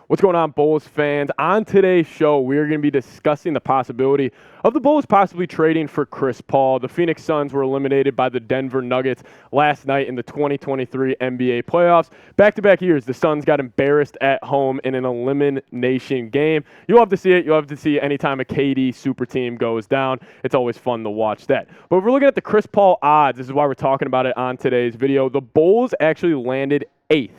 What's going on, Bulls fans? On today's show, we're going to be discussing the possibility of the Bulls possibly trading for Chris Paul. The Phoenix Suns were eliminated by the Denver Nuggets last night in the 2023 NBA playoffs. Back-to-back years, the Suns got embarrassed at home in an elimination game. You'll have to see it. You'll have to see anytime a KD super team goes down. It's always fun to watch that. But if we're looking at the Chris Paul odds, this is why we're talking about it on today's video. The Bulls actually landed 8th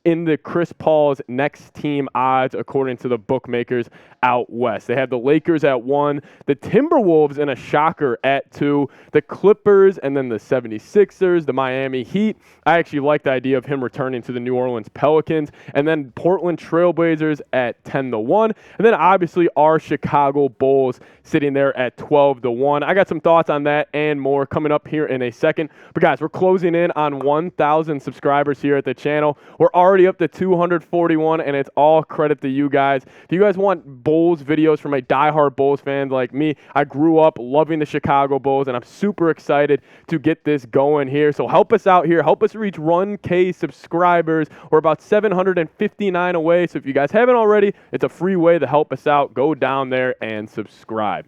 in the Chris Paul's next team odds, according to the bookmakers out west. They have the Lakers at 1, the Timberwolves in a shocker at 2, the Clippers, and then the 76ers, the Miami Heat. I actually like the idea of him returning to the New Orleans Pelicans, and then Portland Trailblazers at 10-1, and then obviously our Chicago Bulls sitting there at 12-1. I got some thoughts on that and more coming up here in a second. But guys, we're closing in on 1,000 subscribers here at the channel. We're already up to 241, and it's all credit to you guys. If you guys want Bulls videos from a diehard Bulls fan like me, I grew up loving the Chicago Bulls, and I'm super excited to get this going here. So help us out here. Help us reach 1K subscribers. We're about 759 away. So if you guys haven't already, it's a free way to help us out. Go down there and subscribe.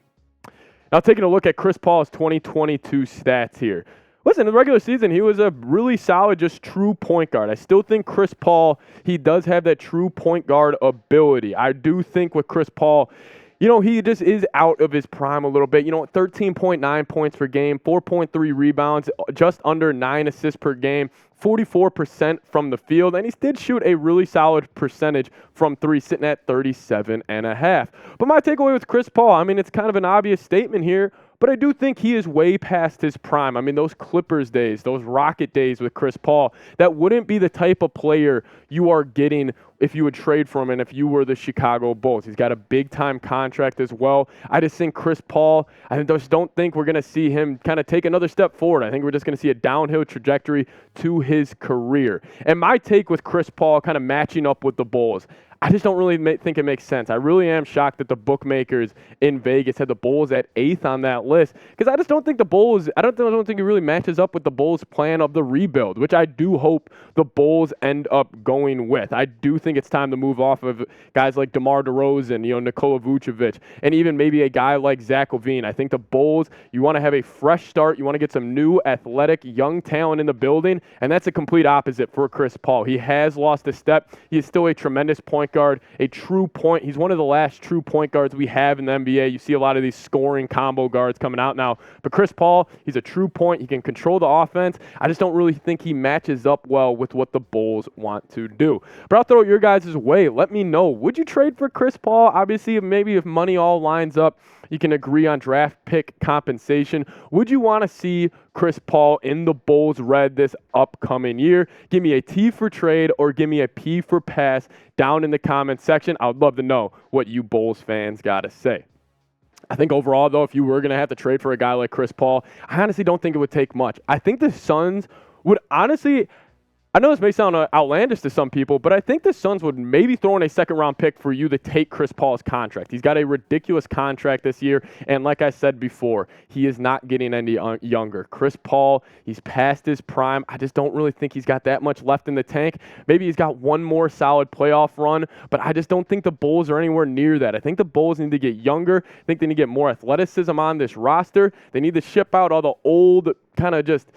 Now, taking a look at Chris Paul's 2022 stats here. Listen, in the regular season, he was a really solid, just true point guard. I still think Chris Paul, he does have that true point guard ability. I do think with Chris Paul, he just is out of his prime a little bit. 13.9 points per game, 4.3 rebounds, just under 9 assists per game, 44% from the field, and he did shoot a really solid percentage from 3, sitting at 37.5. But my takeaway with Chris Paul, it's kind of an obvious statement here, but I do think he is way past his prime. Those Clippers days, those Rocket days with Chris Paul, that wouldn't be the type of player you are getting if you would trade for him and if you were the Chicago Bulls. He's got a big-time contract as well. I just think Chris Paul, I just don't think we're going to see him kind of take another step forward. I think we're just going to see a downhill trajectory to his career. And my take with Chris Paul kind of matching up with the Bulls, I just don't really think it makes sense. I really am shocked that the bookmakers in Vegas had the Bulls at 8th on that list, because I just don't think the Bulls, I don't think it really matches up with the Bulls' plan of the rebuild, which I do hope the Bulls end up going with. I do think it's time to move off of guys like DeMar DeRozan, Nikola Vucevic, and even maybe a guy like Zach LaVine. I think the Bulls, you want to have a fresh start. You want to get some new, athletic, young talent in the building, and that's a complete opposite for Chris Paul. He has lost a step. He is still a tremendous point guard, a true point. He's one of the last true point guards we have in the NBA. You see a lot of these scoring combo guards coming out now. But Chris Paul, he's a true point. He can control the offense. I just don't really think he matches up well with what the Bulls want to do. But I'll throw it your guys' way. Let me know. Would you trade for Chris Paul? Obviously, maybe if money all lines up, you can agree on draft pick compensation. Would you want to see Chris Paul in the Bulls red this upcoming year? Give me a T for trade or give me a P for pass down in the comments section. I would love to know what you Bulls fans got to say. I think overall, though, if you were going to have to trade for a guy like Chris Paul, I honestly don't think it would take much. I think the Suns would honestly, I know this may sound outlandish to some people, but I think the Suns would maybe throw in a second-round pick for you to take Chris Paul's contract. He's got a ridiculous contract this year, and like I said before, he is not getting any younger. Chris Paul, he's past his prime. I just don't really think he's got that much left in the tank. Maybe he's got one more solid playoff run, but I just don't think the Bulls are anywhere near that. I think the Bulls need to get younger. I think they need to get more athleticism on this roster. They need to ship out all the old kind of just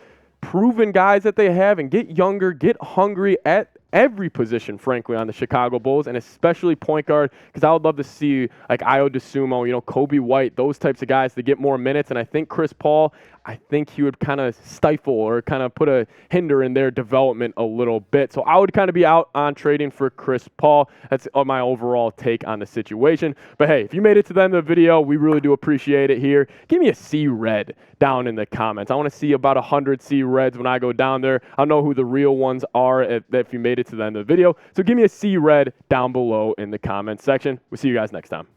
proven guys that they have and get younger, get hungry at every position, frankly, on the Chicago Bulls, and especially point guard, because I would love to see like Ayo Dosunmu, Kobe White, those types of guys to get more minutes. And I think Chris Paul, I think he would kind of stifle or kind of put a hinder in their development a little bit. So I would kind of be out on trading for Chris Paul. That's my overall take on the situation. But hey, if you made it to the end of the video, we really do appreciate it here. Give me a C red down in the comments. I want to see about 100 C reds when I go down there. I'll know who the real ones are if you made it to the end of the video. So give me a C red down below in the comments section. We'll see you guys next time.